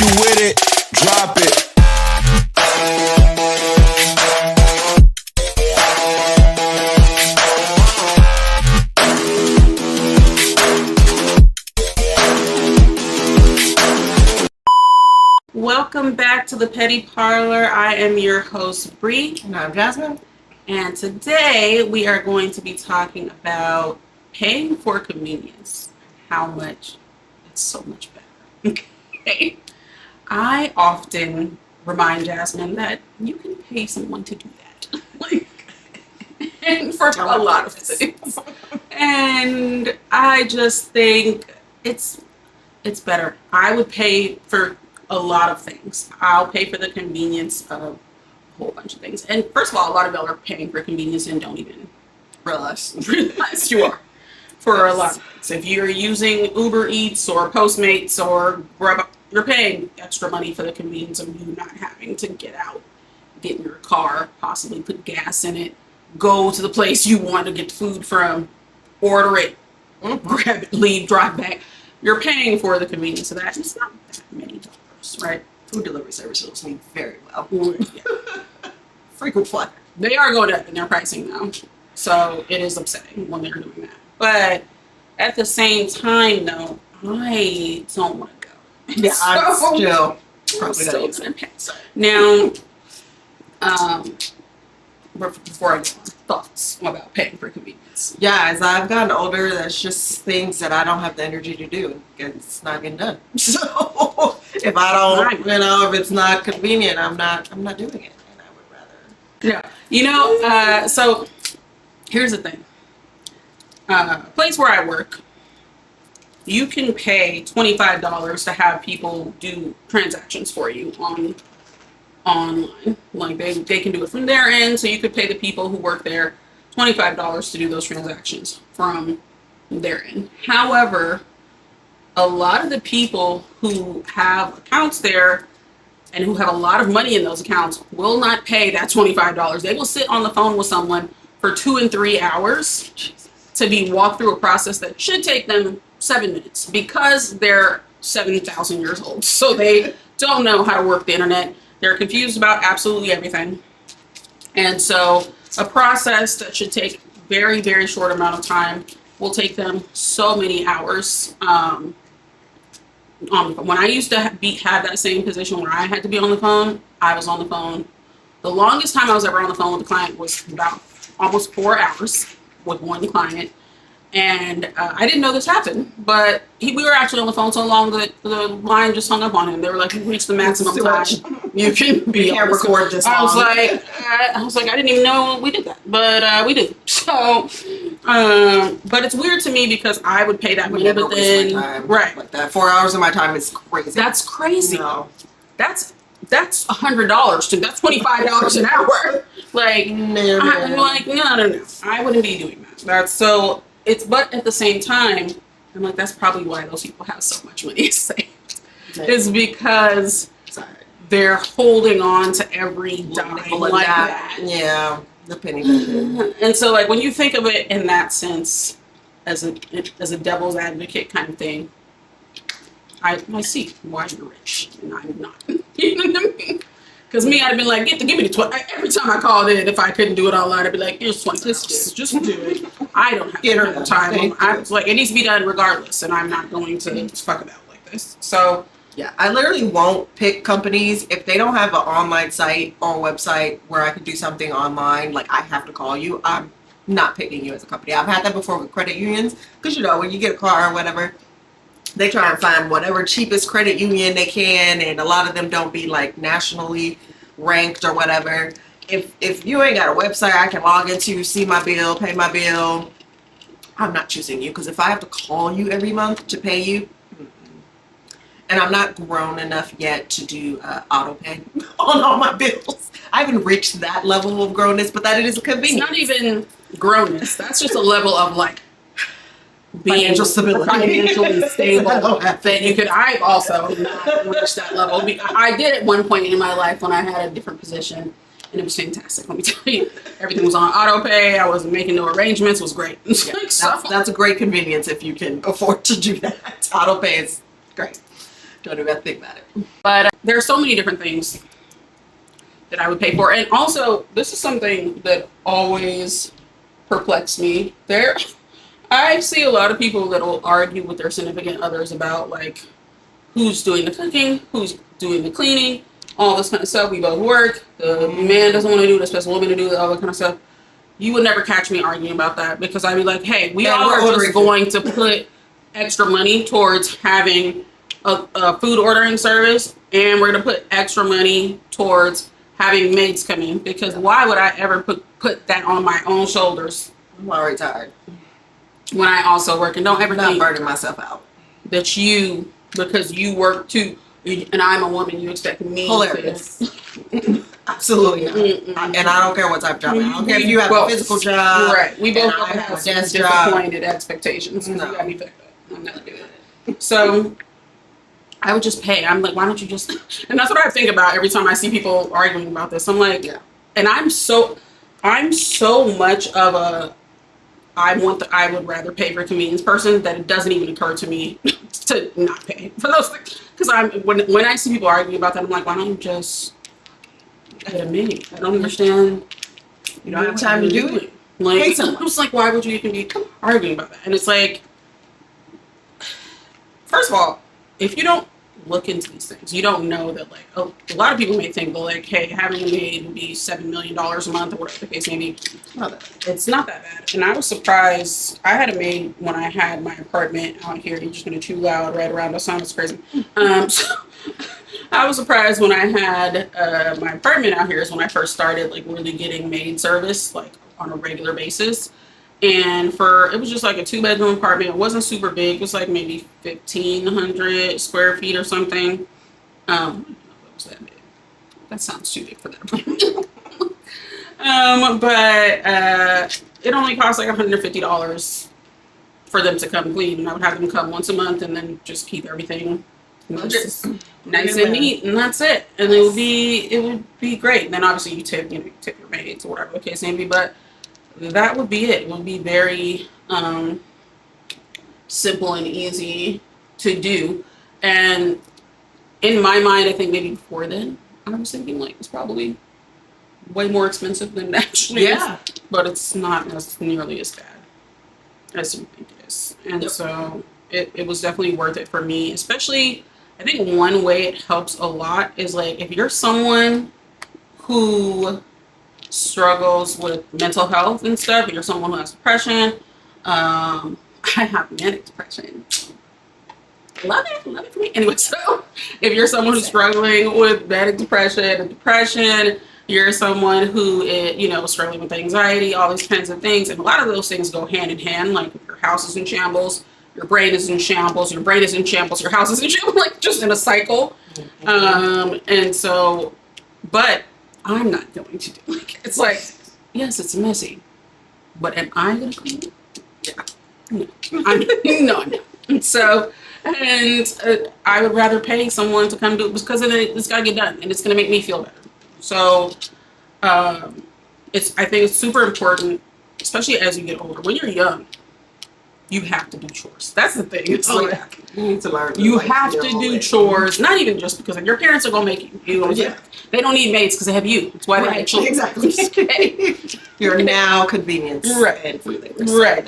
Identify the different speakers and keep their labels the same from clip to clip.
Speaker 1: you with it, drop it.
Speaker 2: Welcome back to the Petty Parlor. I am your host, Bree.
Speaker 3: And I'm Jasmine.
Speaker 2: And today we are going to be talking about paying for convenience. How much it's so much better. Okay. I often remind Jasmine that you can pay someone to do that. And for a lot of things. And I just think it's better. I would pay for a lot of things. I'll pay for the convenience of a whole bunch of things. And first of all, a lot of y'all are paying for convenience and don't even realize you are for a lot of things. If you're using Uber Eats or Postmates or Grub, you're paying extra money for the convenience of you not having to get out, get in your car, possibly put gas in it, go to the place you want to get food from, order it, grab it, leave, drive back. You're paying for the convenience of that. It's not that many dollars. Right,
Speaker 3: Food delivery services need very well.
Speaker 2: Yeah.
Speaker 3: Frequent flyer.
Speaker 2: They are going up in their pricing now, so it is upsetting when they're doing that. But at the same time, though, I don't want to go.
Speaker 3: Yeah, I'm still probably
Speaker 2: gonna pay. Now, before I go on, thoughts about paying for convenience?
Speaker 3: Yeah, as I've gotten older, that's just things that I don't have the energy to do. It's not getting done. So if I don't, if it's not convenient, I'm not doing it. And I would rather.
Speaker 2: Yeah, so here's the thing. Place where I work, you can pay $25 to have people do transactions for you online. Like they can do it from their end, so you could pay the people who work there $25 to do those transactions from their end. However, a lot of the people who have accounts there and who have a lot of money in those accounts will not pay that $25. They will sit on the phone with someone for 2 and 3 hours to be walked through a process that should take them 7 minutes because they're 7,000 years old. So they don't know how to work the internet. They're confused about absolutely everything. And so a process that should take very, very short amount of time will take them so many hours. When I used to have that same position where I had to be on the phone, I was on the phone. The longest time I was ever on the phone with a client was about almost 4 hours with one client. And I didn't know this happened, but we were actually on the phone so long that the line just hung up on him. They were like, "You reached the maximum time you can be on this
Speaker 3: record this long."
Speaker 2: I was like, I didn't even know we did that, but we did. So, but it's weird to me because I would pay that money, but then right,
Speaker 3: like that 4 hours of my time is crazy.
Speaker 2: That's crazy.
Speaker 3: No.
Speaker 2: That's $100 to that's $25 an hour. Like,
Speaker 3: No.
Speaker 2: I wouldn't be doing that. That's so. But at the same time, I'm like, that's probably why those people have so much money saved. Is because they're holding on to every dime like that.
Speaker 3: Yeah, the penny.
Speaker 2: And so, like, when you think of it in that sense, as a devil's advocate kind of thing, I see why you're rich and I'm not. You know what I mean? Because me, I'd been like, give me the 20. Every time I called in, if I couldn't do it online, I'd be like, here's 20. Just do it. I don't have time. I was like, it needs to be done regardless, and I'm not going to fuck about like this. So
Speaker 3: yeah, I literally won't pick companies if they don't have an online site or website where I can do something online. Like, I have to call you. I'm not picking you as a company. I've had that before with credit unions because when you get a car or whatever, they try and find whatever cheapest credit union they can, and a lot of them don't be like nationally ranked or whatever. If you ain't got a website I can log into, see my bill, pay my bill, I'm not choosing you, because if I have to call you every month to pay you, and I'm not grown enough yet to do auto pay on all my bills. I haven't reached that level of grownness, but that it is a convenience.
Speaker 2: It's not even grownness. That's just a level of like
Speaker 3: financial stability,
Speaker 2: financially stable. That you could. I've also not reached that level. I did at one point in my life when I had a different position, and it was fantastic. Let me tell you, everything was on auto pay. I wasn't making no arrangements. It was great.
Speaker 3: Yeah, that's a great convenience if you can afford to do that. Auto pay is great. Don't even think about it.
Speaker 2: But there are so many different things that I would pay for. And also, this is something that always perplexed me. I see a lot of people that will argue with their significant others about like who's doing the cooking, who's doing the cleaning, all this kind of stuff. We both work. The man doesn't want to do it, expects the woman to do it, all that kind of stuff. You would never catch me arguing about that because I'd be like, hey, we all are just going to put extra money towards having a food ordering service, and we're going to put extra money towards having maids come in, because why would I ever put that on my own shoulders?
Speaker 3: I'm already tired.
Speaker 2: When I also work, and don't ever
Speaker 3: I'm not
Speaker 2: think
Speaker 3: burning myself out.
Speaker 2: that because you work too, and I'm a woman, you expect me
Speaker 3: Hilarious.
Speaker 2: to.
Speaker 3: Absolutely not. And I don't care what type of job. I don't care if you have a physical job.
Speaker 2: Right. We both
Speaker 3: and I
Speaker 2: have
Speaker 3: a
Speaker 2: some
Speaker 3: desk job.
Speaker 2: disappointed expectations.
Speaker 3: No.
Speaker 2: You got me fucked up. I'm not doing it. So I would just pay. I'm like, why don't you just? And that's what I think about every time I see people arguing about this. I'm like,
Speaker 3: Yeah.
Speaker 2: And I'm so much of a I would rather pay for convenience person that it doesn't even occur to me to not pay for those things. Because when I see people arguing about that, I'm like, why don't you just get a maid? I don't understand. You don't have time to do it. Like, I'm just like, why would you even be arguing about that? And it's like, first of all, if you don't look into these things, you don't know that, like, a lot of people may think, well, like, hey, having a maid would be $7 million a month or whatever the case may be. It's not that bad. And I was surprised. I had a maid when I had my apartment out here. You're just going to chew loud right around the sun. It's crazy. So I was surprised when I had my apartment out here is when I first started, like, really getting maid service, like, on a regular basis. And it was just like a 2-bedroom apartment. It wasn't super big. It was like maybe 1,500 square feet or something. What was that big? That sounds too big for that apartment. But it only cost like $150 for them to come clean. And I would have them come once a month and then just keep everything nice and neat, and that's it. And it would be great. And then obviously you tip your maids or whatever the case may be, but that would be it. It would be very simple and easy to do. And in my mind, I think maybe before then, I was thinking like it's probably way more expensive than it actually is. But it's not nearly as bad as you think it is. And so it was definitely worth it for me. Especially, I think one way it helps a lot is like if you're someone who struggles with mental health and stuff, if you're someone who has depression, I have manic depression. Love it for me. Anyway, so if you're someone who's struggling with manic depression and depression, you're someone who is, struggling with anxiety, all these kinds of things, and a lot of those things go hand in hand. Like if your house is in shambles, your brain is in shambles, your brain is in shambles, your house is in shambles, like just in a cycle. And so, but I'm not going to do it. It's like, yes, it's messy, but am I going to clean it? Yeah. No. So, and I would rather pay someone to come do it because it's got to get done and it's going to make me feel better. So, I think it's super important, especially as you get older. When you're young, you have to do chores. That's the thing. It's
Speaker 3: you need to learn.
Speaker 2: You have to do chores, not even just because your parents are going to make you. You know what I'm saying? They don't need maids because they have you. That's why they have children.
Speaker 3: Exactly. You're now convenience.
Speaker 2: Right.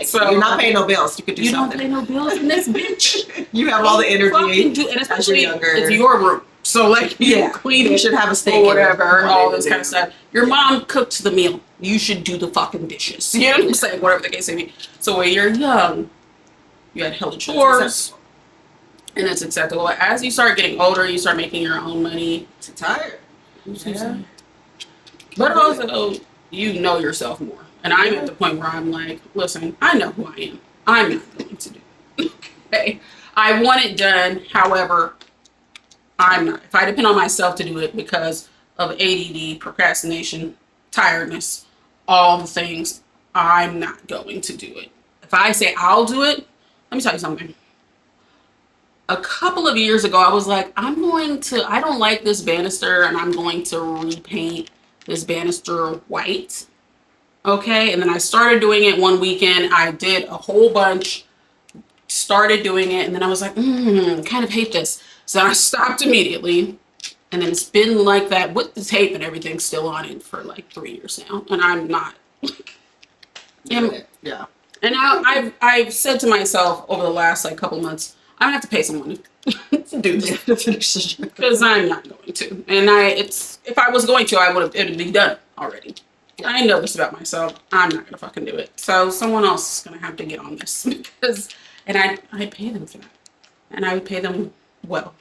Speaker 2: So
Speaker 3: you're not paying no bills. You could do something.
Speaker 2: You don't pay no bills in this bitch.
Speaker 3: You have all the energy.
Speaker 2: And especially it's your room. So like you clean
Speaker 3: you should have a steak
Speaker 2: or whatever, all this kind of stuff. Your mom cooked the meal. You should do the fucking dishes. You know what I'm saying? Whatever the case may be. So when you're young, you had hella chores. And it's acceptable. As you start getting older, you start making your own money.
Speaker 3: It's tired. Yeah.
Speaker 2: But also, you know yourself more. And I'm at the point where I'm like, listen, I know who I am. I'm not going to do it. Okay. I want it done. However, I'm not. If I depend on myself to do it because of ADD, procrastination, tiredness, all the things, I'm not going to do it. If I say I'll do it, let me tell you something. A couple of years ago, I was like, I don't like this banister and I'm going to repaint this banister white. Okay. And then I started doing it one weekend. I did a whole bunch, started doing it. And then I was like, kind of hate this. So I stopped immediately. And then it's been like that with the tape and everything still on it for like 3 years now. And I'm not.
Speaker 3: Yeah.
Speaker 2: And now I've said to myself over the last like couple months, I'm gonna have to pay someone to do this
Speaker 3: To finish the show.
Speaker 2: because I'm not going to. And if I was going to, it'd be done already. I know this about myself. I'm not gonna fucking do it. So someone else is gonna have to get on this and I pay them for that, and I would pay them well,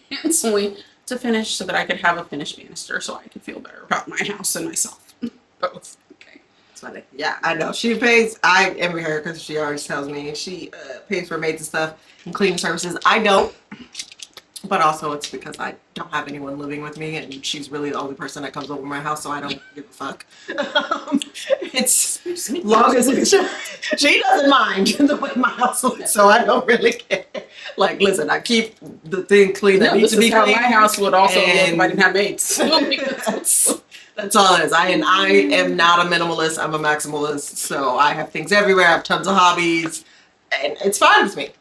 Speaker 2: handsomely to finish so that I could have a finished banister so I could feel better about my house and myself. Both. Okay.
Speaker 3: It's funny. Yeah, I know. She pays, I envy her because she always tells me she pays for maids and stuff and cleaning services. I don't. But also it's because I don't have anyone living with me and she's really the only person that comes over my house, so I don't give a fuck. It's long as she doesn't mind the way my house looks, so I don't really care. Like, listen, I keep the thing clean that needs to be
Speaker 2: clean.
Speaker 3: clean.
Speaker 2: My house would also look if I didn't have maids.
Speaker 3: That's all it is. I am not a minimalist. I'm a maximalist. So I have things everywhere. I have tons of hobbies, and it's fine with me.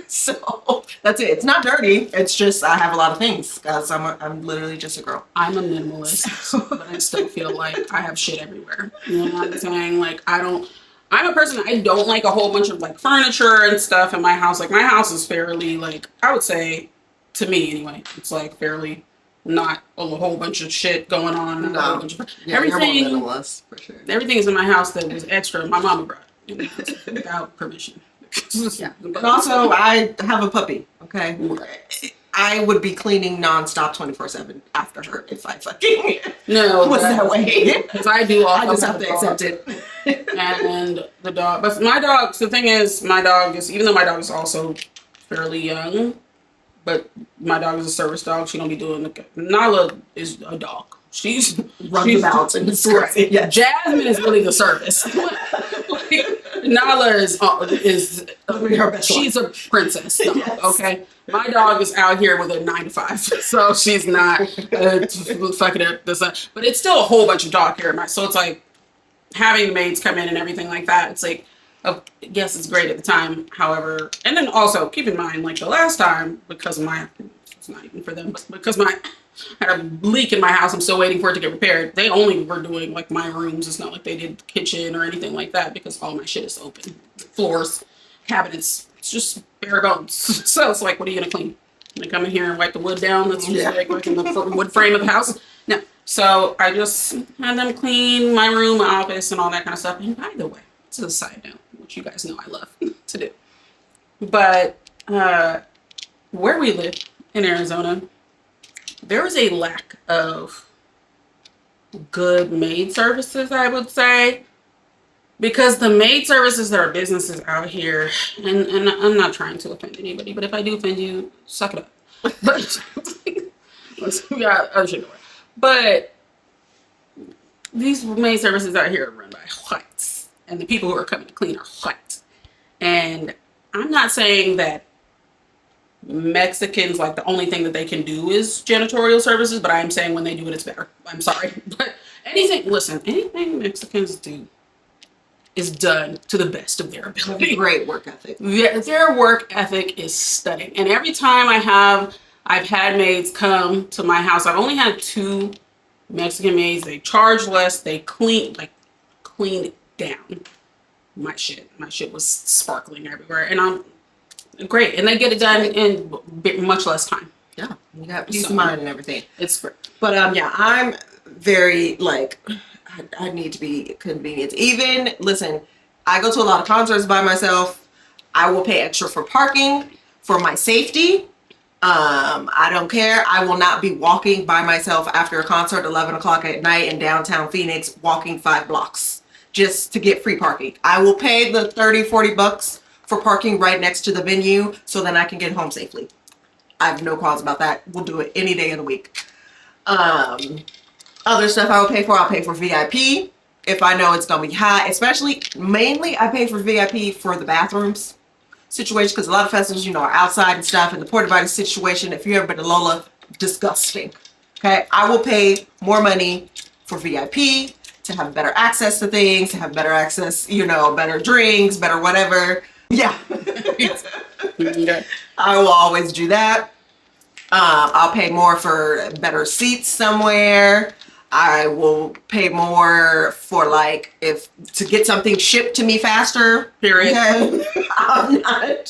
Speaker 3: So that's it. It's not dirty. It's just I have a lot of things because I'm literally just a girl.
Speaker 2: I'm a minimalist, but I still feel like I have shit everywhere. You know what I'm saying? Like I'm a person, I don't like a whole bunch of like furniture and stuff in my house. Like my house is fairly like, I would say, to me anyway, it's like fairly not a whole bunch of shit going on.
Speaker 3: No.
Speaker 2: A whole bunch of,
Speaker 3: Yeah,
Speaker 2: everything,
Speaker 3: you're more minimalist for sure.
Speaker 2: Everything is in my house that was extra. My mama brought it without permission.
Speaker 3: Yeah. And also, I have a puppy. Okay. I would be cleaning nonstop 24/7 after her if I fucking was that way.
Speaker 2: Because I do all.
Speaker 3: I just have to accept it.
Speaker 2: And the dog, but my dog. So the thing is, my dog is, even though my dog is also fairly young, but my dog is a service dog. She don't be doing the. Nala is a dog. She's
Speaker 3: Runabouts and sorts. Yeah.
Speaker 2: Jasmine is really the service. Nala is
Speaker 3: her best
Speaker 2: she's a princess dog,
Speaker 3: Yes.
Speaker 2: okay? My dog is out here with a 9 to 5, so she's not fucking up the sun. But it's still a whole bunch of dog hair. So it's like having maids come in and everything like that. It's like, yes, it's great at the time. However, and then also keep in mind, like the last time, because it's not even for them, but because I had a leak in my house, I'm still waiting for it to get repaired. They only were doing like my rooms. It's not like they did the kitchen or anything like that because all my shit is open. Floors, cabinets, it's just bare bones. So it's like, what are you gonna clean? Like come in here and wipe the wood down? That's just like in the wood frame of the house. No. So I just had them clean my room, my office, and all that kind of stuff. And by the way, it's a side note, which you guys know I love to do. But where we live in Arizona, there is a lack of good maid services, I would say, because the maid services that are businesses out here, and I'm not trying to offend anybody, but if I do offend you, suck it up. But we got other shit going. But these maid services out here are run by whites, and the people who are coming to clean are white. And I'm not saying that Mexicans, like the only thing that they can do is janitorial services, but I'm saying when they do it, it's better. I'm sorry. But anything Mexicans do is done to the best of their ability.
Speaker 3: Great work ethic.
Speaker 2: Their work ethic is stunning. And every time I've had maids come to my house, I've only had 2 Mexican maids. They charge less. They clean it down. My shit was sparkling everywhere. And I'm great, and they get it done in much less time.
Speaker 3: Yeah, you got peace of mind and everything.
Speaker 2: It's great.
Speaker 3: But yeah, I'm very like I need to be convenient. Even listen, I go to a lot of concerts by myself. I will pay extra for parking for my safety. I don't care. I will not be walking by myself after a concert 11 o'clock at night in downtown Phoenix, walking 5 blocks just to get free parking. I will pay the $30-40 for parking right next to the venue so then I can get home safely. I have no qualms about that. We'll do it any day of the week. Other stuff I'll pay for VIP if I know it's gonna be hot. Mainly I pay for VIP for the bathrooms situation because a lot of festivals, are outside and stuff, and the porta potty situation, if you ever been to Lola, disgusting. Okay, I will pay more money for VIP to have better access to things, to have better access, better drinks, better whatever. Yeah. I will always do that. I'll pay more for better seats somewhere. I will pay more for like if to get something shipped to me faster.
Speaker 2: Period.
Speaker 3: Okay?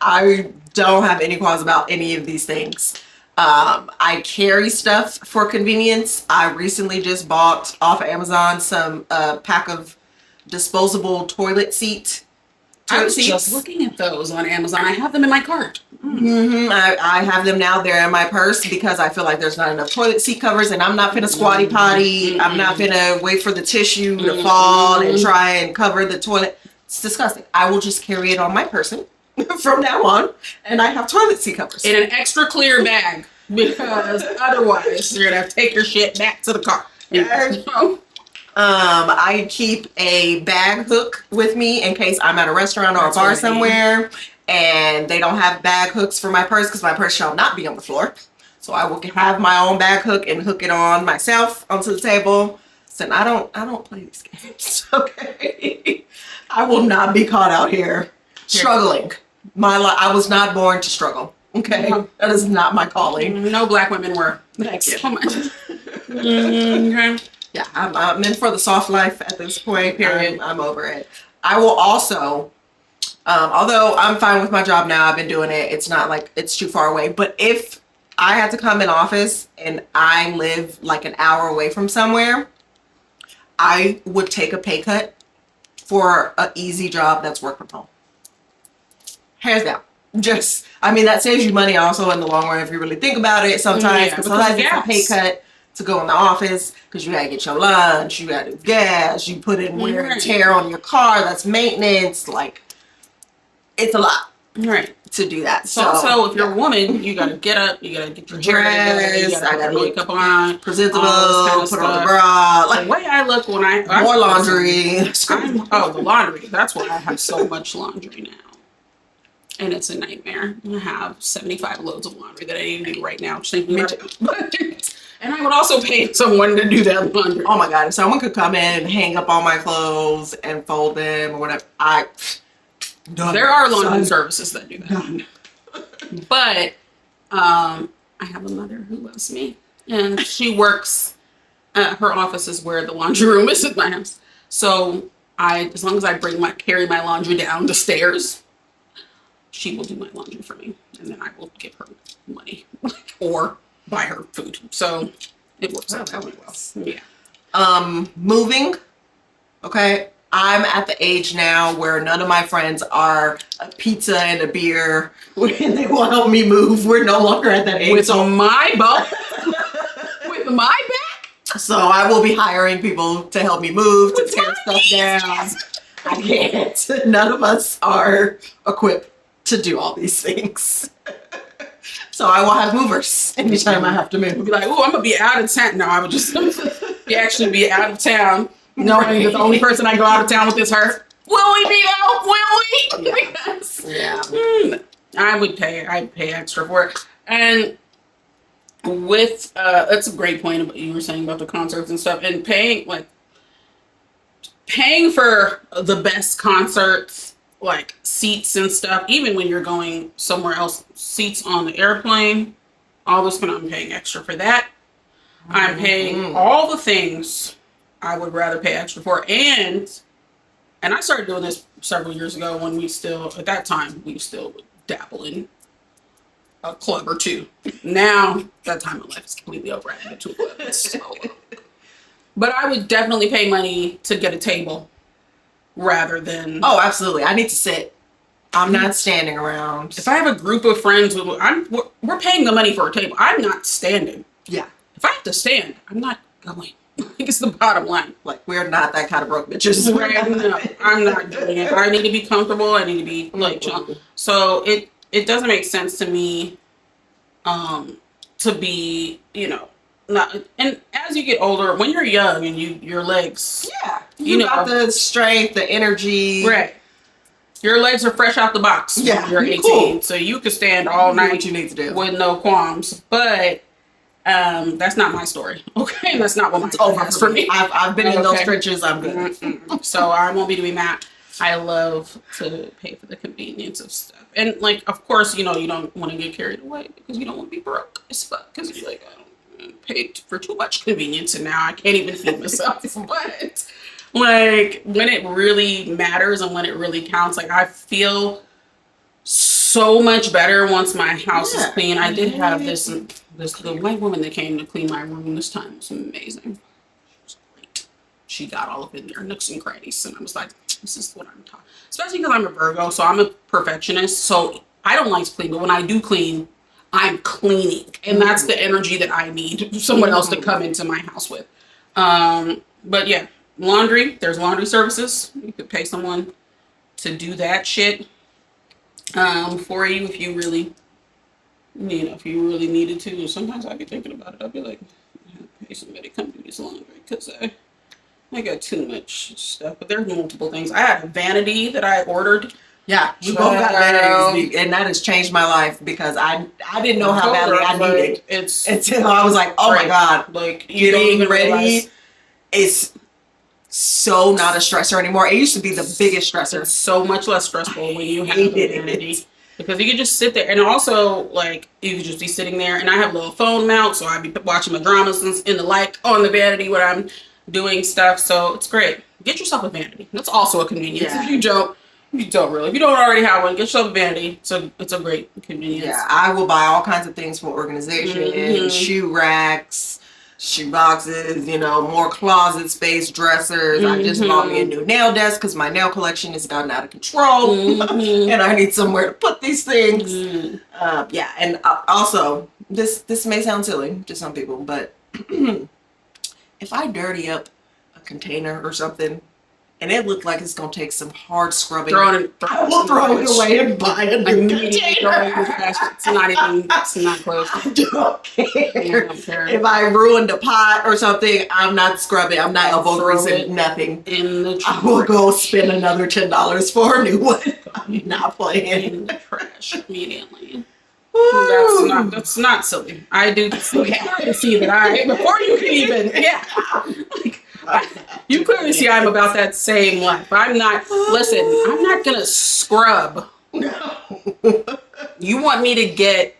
Speaker 3: I don't have any qualms about any of these things. I carry stuff for convenience. I recently just bought off of Amazon some pack of disposable toilet seat.
Speaker 2: I was just looking at those on Amazon. I have them in my cart.
Speaker 3: I have them now. They're in my purse because I feel like there's not enough toilet seat covers, and I'm not finna squatty potty. I'm not finna wait for the tissue to fall and try and cover the toilet. It's disgusting. I will just carry it on my person from now on, and I have toilet seat covers
Speaker 2: in an extra clear bag because otherwise you're gonna have to take your shit back to the car.
Speaker 3: I keep a bag hook with me in case I'm at a restaurant or a bar somewhere and they don't have bag hooks for my purse because my purse shall not be on the floor. So I will have my own bag hook and hook it on myself onto the table. So I don't play these games. Okay. I will not be caught out here struggling. I was not born to struggle. Okay. That is not my calling.
Speaker 2: No Black women were.
Speaker 3: Thank you.
Speaker 2: So much. Okay.
Speaker 3: Yeah, I'm in for the soft life at this point. Period. I'm over it. I will also, although I'm fine with my job now, I've been doing it. It's not like it's too far away. But if I had to come in office and I live like an hour away from somewhere, I would take a pay cut for an easy job that's work from home. Hands down. That saves you money also in the long run if you really think about it. Sometimes it's a pay cut to go in the office because you gotta get your lunch, you gotta do gas, you put in wear and tear on your car, that's maintenance. Like, it's a lot to do that.
Speaker 2: So if you're a woman, you gotta get up, you gotta get your hair together, you gotta put your makeup on,
Speaker 3: presentable, put on the bra.
Speaker 2: Like, the way I look when
Speaker 3: more laundry.
Speaker 2: The laundry. That's why I have so much laundry now. And it's a nightmare. I have 75 loads of laundry that I need to do right now. And I would also pay someone to do that laundry.
Speaker 3: Oh my God, if someone could come in and hang up all my clothes and fold them or whatever,
Speaker 2: there are laundry services that do that. But I have a mother who loves me, and she works her office is where the laundry room is at my house. So as long as I carry my laundry down the stairs, she will do my laundry for me, and then I will give her money or buy her food. So it works out really well. Yeah.
Speaker 3: Moving. Okay. I'm at the age now where none of my friends are a pizza and a beer when they will help me move. We're no longer at that age.
Speaker 2: With my butt. With my back.
Speaker 3: So I will be hiring people to help me move, to tear stuff down. I can't. None of us are equipped to do all these things. So I will have movers anytime I have to move.
Speaker 2: I'll be like, oh, I'm gonna be out of town. No, I would just actually be out of town, knowing that the only person I go out of town with is her. Will we be out? Will we? Because I'd pay extra for it. And with that's a great point about you were saying about the concerts and stuff, and paying for the best concerts, like seats and stuff, even when you're going somewhere else, seats on the airplane, all this kind, I'm paying extra for that. I'm paying all the things I would rather pay extra for. And I started doing this several years ago when at that time, we still would dabble in a club or two. Now, that time of life is completely over. I haven't been to a club. But I would definitely pay money to get a table rather than...
Speaker 3: Oh, absolutely. I need to sit. I'm not standing around.
Speaker 2: If I have a group of friends, we're paying the money for a table. I'm not standing.
Speaker 3: Yeah.
Speaker 2: If I have to stand, I'm not going. It's the bottom line.
Speaker 3: Like, we're not that kind of broke bitches.
Speaker 2: No, I'm not doing it. I need to be comfortable. I need to be chill. So it doesn't make sense to me to be, not. And as you get older, when you're young and your legs,
Speaker 3: you got the strength, the energy,
Speaker 2: right? Your legs are fresh out the box.
Speaker 3: Yeah,
Speaker 2: when you're 18, so you can stand all night.
Speaker 3: What you need to do
Speaker 2: with no qualms. But that's not my story. Okay, that's not what it's over
Speaker 3: for me. I've been in those trenches. I'm good.
Speaker 2: So I won't be doing that. I love to pay for the convenience of stuff. And like, of course, you know, you don't want to get carried away because you don't want to be broke as fuck. Because you're like, I paid for too much convenience and now I can't even feed myself. But like when it really matters and when it really counts, like I feel so much better once my house is clean. I did have the white woman that came to clean my room this time. It was amazing. She was great. She got all of it in there, nooks and crannies, and I was like, this is what I'm talking. Especially because I'm a Virgo, so I'm a perfectionist. So I don't like to clean, but when I do clean, I'm cleaning, and that's the energy that I need someone else to come into my house with. But yeah, laundry. There's laundry services. You could pay someone to do that shit for you if you really, you know, if you really needed to. Sometimes I'd be thinking about it. I'd be like, pay somebody to come do this laundry because I got too much stuff. But there's multiple things. I had a vanity that I ordered.
Speaker 3: Yeah, we both got vanities, and that has changed my life because I didn't know how badly I needed it until I was like, oh my god,
Speaker 2: like you
Speaker 3: getting ready is so not a stressor anymore. It used to be the biggest stressor.
Speaker 2: It's so much less stressful when you have a vanity because you can just sit there, and also like you could just be sitting there. And I have a little phone mount, so I'd be watching my dramas in the light on the vanity when I'm doing stuff. So it's great. Get yourself a vanity. That's also a convenience.
Speaker 3: Yeah.
Speaker 2: If you don't really. If you don't already have one, get yourself a vanity. So it's a great convenience.
Speaker 3: Yeah, I will buy all kinds of things for organization, shoe racks, shoe boxes, you know, more closet space, dressers. I just bought me a new nail desk because my nail collection has gotten out of control, and I need somewhere to put these things. Yeah, and also this may sound silly to some people, but if I dirty up a container or something, and it looked like it's gonna take some hard scrubbing, I will throw it away and buy a new container.
Speaker 2: It's not close.
Speaker 3: I don't care. If I ruined a pot or something, I'm not scrubbing. I'm not elbow greasing, nothing.
Speaker 2: In the trash.
Speaker 3: I will go spend another $10 for a new one. I'm not playing.
Speaker 2: In the trash immediately. That's not silly. I do see that before you can even you clearly see I'm about that same life. I'm not gonna scrub.
Speaker 3: No.
Speaker 2: You want me to get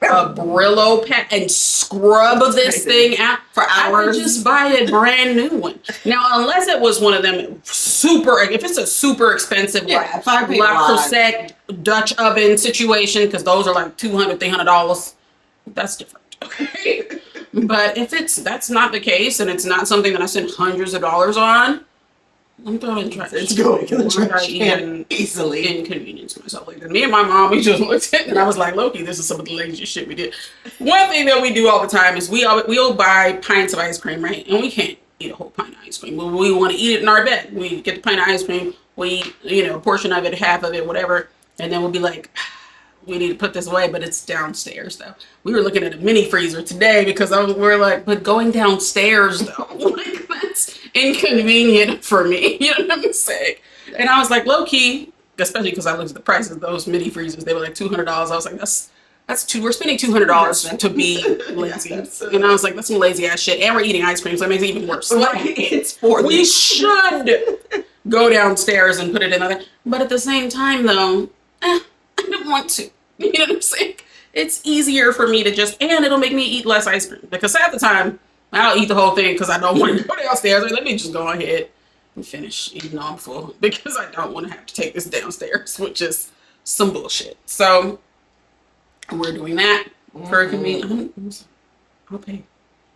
Speaker 2: a Brillo pen and scrub this thing out
Speaker 3: for hours?
Speaker 2: I would just buy a brand new one. Now, unless it was one of them if it's a super expensive Le Creuset Dutch oven situation, because those are like $200, $300, that's different. Okay. But if that's not the case, and it's not something that I spend hundreds of dollars on, I'm throwing trash. It's going in the trash can easily. Inconvenience myself. Like me and my mom, we just looked at it, and I was like, Loki, this is some of the laziest shit we did. One thing that we do all the time is we'll buy pints of ice cream, right? And we can't eat a whole pint of ice cream. We want to eat it in our bed. We get the pint of ice cream, we eat, a portion of it, half of it, whatever, and then we'll be like, we need to put this away, but it's downstairs though. We were looking at a mini freezer today because we're like, but going downstairs though, like that's inconvenient for me. You know what I'm saying? And I was like, low key, especially because I looked at the prices of those mini freezers, they were like $200. I was like, we're spending $200 to be lazy. And I was like, that's some lazy ass shit. And we're eating ice cream, so it makes it even worse. Like, we should go downstairs and put it in other. But at the same time though, I don't want to. You know what I'm saying? It's easier for me to and it'll make me eat less ice cream. Because half the time, I'll eat the whole thing because I don't want to go downstairs. Like, let me just go ahead and finish even though I'm full. Because I don't want to have to take this downstairs, which is some bullshit. So, we're doing that for a convenience. I'll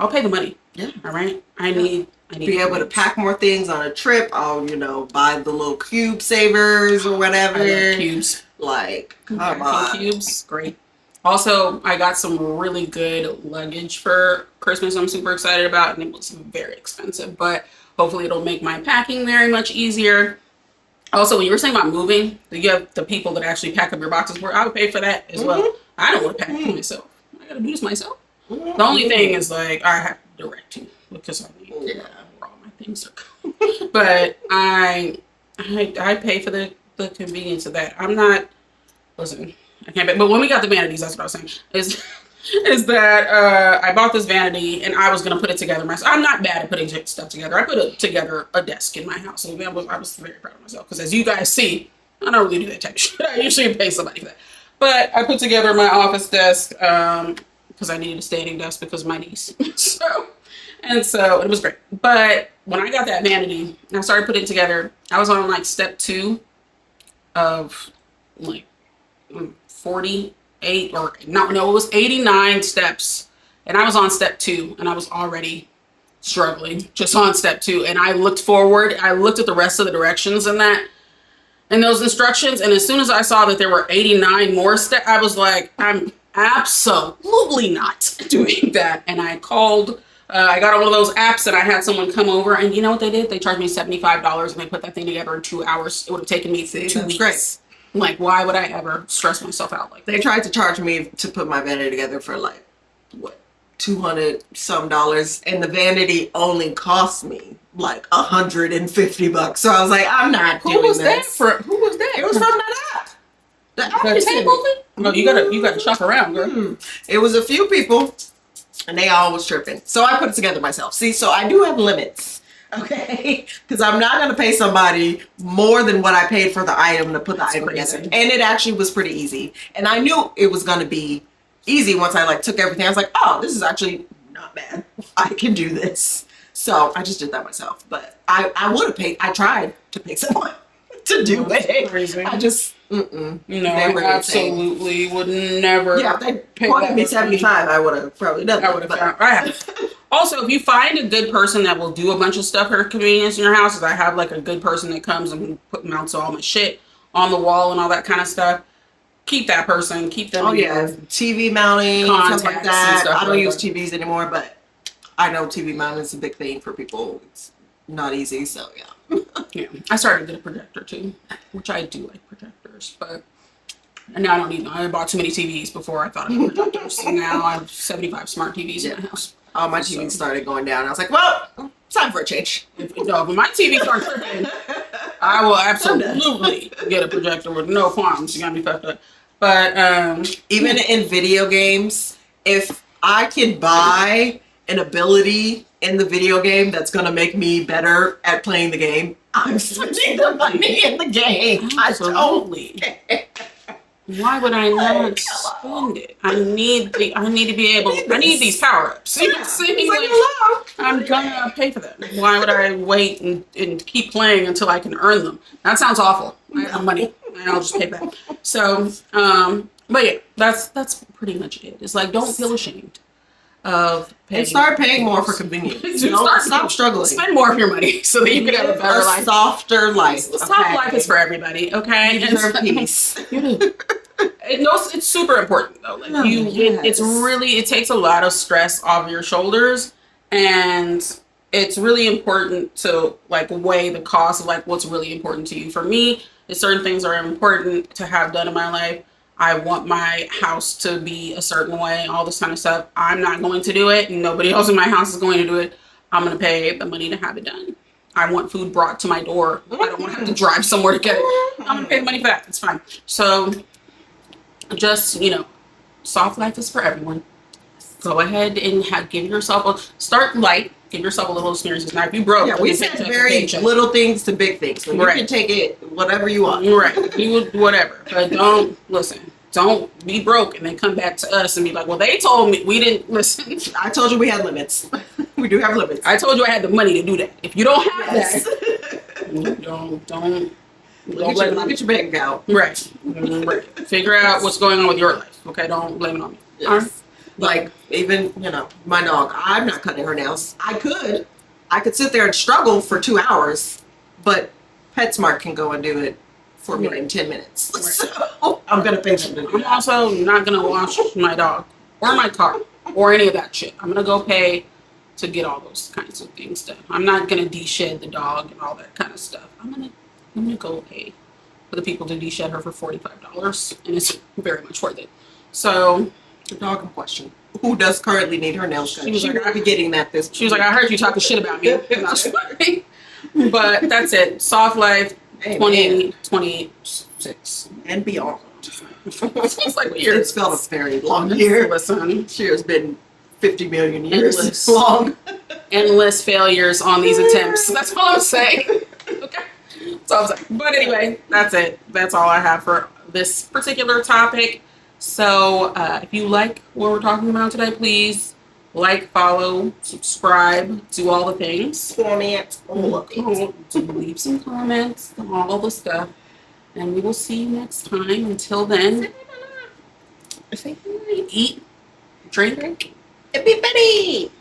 Speaker 2: pay the money. Yeah. All right? I need
Speaker 3: be able to pack more things on a trip. I'll, buy the little cube savers or whatever.
Speaker 2: I love cubes.
Speaker 3: Like, come on.
Speaker 2: Cubes, great. Also, I got some really good luggage for Christmas I'm super excited about, and it was very expensive, but hopefully it'll make my packing very much easier. Also, when you were saying about moving, you have the people that actually pack up your boxes I would pay for that as well. I don't want to pack it myself. I gotta do this myself. The only thing is like I have to direct to because I need where all my things are going. But I pay for the convenience of that. I can't pay. But when we got the vanities, that's what I was saying. is that I bought this vanity and I was gonna put it together myself. I'm not bad at putting stuff together. I put together a desk in my house, so I was very proud of myself because, as you guys see, I don't really do that type of shit. I usually pay somebody for that. But I put together my office desk because I needed a standing desk because of my niece. so it was great. But when I got that vanity and I started putting it together, I was on like step 2 of like 48 or no, it was 89 steps. And I was on step 2 and I was already struggling just on step 2. And I looked forward, I looked at the rest of the directions in those instructions. And as soon as I saw that there were 89 more steps, I was like, I'm absolutely not doing that. And I called, I got on one of those apps and I had someone come over, and you know what they did? They charged me $75 and they put that thing together in 2 hours. It would have taken me 2 weeks. Great. Like, why would I ever stress myself out like that?
Speaker 3: They tried to charge me to put my vanity together for like, what, $200 some, and the vanity only cost me like $150. So I was like, I'm not doing this.
Speaker 2: Who was that?
Speaker 3: It was from that app. The app
Speaker 2: The table thing? No, you gotta shop around, girl.
Speaker 3: It was a few people, and they all was tripping. So I put it together myself. See, so I do have limits. Okay, because I'm not going to pay somebody more than what I paid for the item to put the item together. And it actually was pretty easy. And I knew it was going to be easy once I like took everything. I was like, oh, this is actually not bad. I can do this. So I just did that myself. But I would have paid. I tried to pay someone to do it.
Speaker 2: Crazy.
Speaker 3: I just,
Speaker 2: no, I absolutely would never.
Speaker 3: Yeah, if they quoted me 75, I would have probably done that.
Speaker 2: I would have found. I have. Also, if you find a good person that will do a bunch of stuff for convenience in your house, because I have like a good person that comes and mounts all my shit on the wall and all that kind of stuff, keep that person. Keep them.
Speaker 3: Oh yeah, TV mounting, stuff like that. I don't use TVs anymore, but I know TV mounting is a big thing for people. It's not easy, so yeah.
Speaker 2: Yeah, I started to get a projector too, which I do like projectors, but now I don't need them. I bought too many TVs before I thought about projectors, and now I have 75 smart TVs in my house.
Speaker 3: All my TVs started going down. I was like, well, it's time for a change.
Speaker 2: When my TV starts tripping, I will absolutely get a projector with no qualms. You got me fucked up. But
Speaker 3: even in video games, if I can buy an ability in the video game that's going to make me better at playing the game, I'm spending the money in the game.
Speaker 2: Absolutely. Why would I not spend it? I need to be able. I need these power ups. You know, I'm gonna pay for them. Why would I wait and keep playing until I can earn them? That sounds awful. I have money and I'll just pay back. So, but yeah, that's pretty much it. It's like, don't feel ashamed of paying.
Speaker 3: And start paying more for convenience. Stop struggling.
Speaker 2: Spend more of your money so that you can have a better life.
Speaker 3: Softer life.
Speaker 2: Soft life is for everybody, okay?
Speaker 3: You deserve peace.
Speaker 2: You do. It's super important though. Like it takes a lot of stress off your shoulders, and it's really important to like weigh the cost of like what's really important to you. For me, if certain things are important to have done in my life, I want my house to be a certain way, all this kind of stuff. I'm not going to do it. Nobody else in my house is going to do it. I'm going to pay the money to have it done. I want food brought to my door. I don't want to have to drive somewhere to get it. I'm going to pay the money for that. It's fine. So just, soft life is for everyone. Go ahead and give yourself start light. Give yourself a little experiences. Now, if you broke,
Speaker 3: we said very little things to big things. So you can take it whatever you want.
Speaker 2: Right. You would whatever. But don't be broke and then come back to us and be like, well, they told me we didn't listen.
Speaker 3: I told you we had limits. We do have limits.
Speaker 2: I told you I had the money to do that. If you don't have that, don't
Speaker 3: look at your bank account.
Speaker 2: Right. Figure out what's going on with your life. Okay, don't blame it on me.
Speaker 3: Yes. All right? Like, even, my dog, I'm not cutting her nails. I could sit there and struggle for 2 hours, but PetSmart can go and do it for me in 10 minutes. Right. So I'm going to pay them to do
Speaker 2: I'm also not going to wash my dog or my car or any of that shit. I'm going to go pay to get all those kinds of things done. I'm not going to de-shed the dog and all that kind of stuff. I'm going to go pay for the people to de-shed her for $45, and it's very much worth it. So
Speaker 3: the dog in question, who does currently need her nails cut, she will be getting that this.
Speaker 2: She was like, I heard you talking shit about me. But that's it. Soft life, 2026
Speaker 3: and beyond.
Speaker 2: It's like
Speaker 3: It's
Speaker 2: years.
Speaker 3: felt a very long year.
Speaker 2: Listen,
Speaker 3: She has been 50 million years
Speaker 2: Endless.
Speaker 3: long.
Speaker 2: endless failures on these attempts. That's all I'm saying. Okay. So I'm saying. But anyway, that's it. That's all I have for this particular topic. So if you like what we're talking about today, please like, follow, subscribe, do all the things.
Speaker 3: Comment. All of it.
Speaker 2: Do leave some comments, all the stuff. And we will see you next time. Until then, eat, drink,
Speaker 3: Everybody.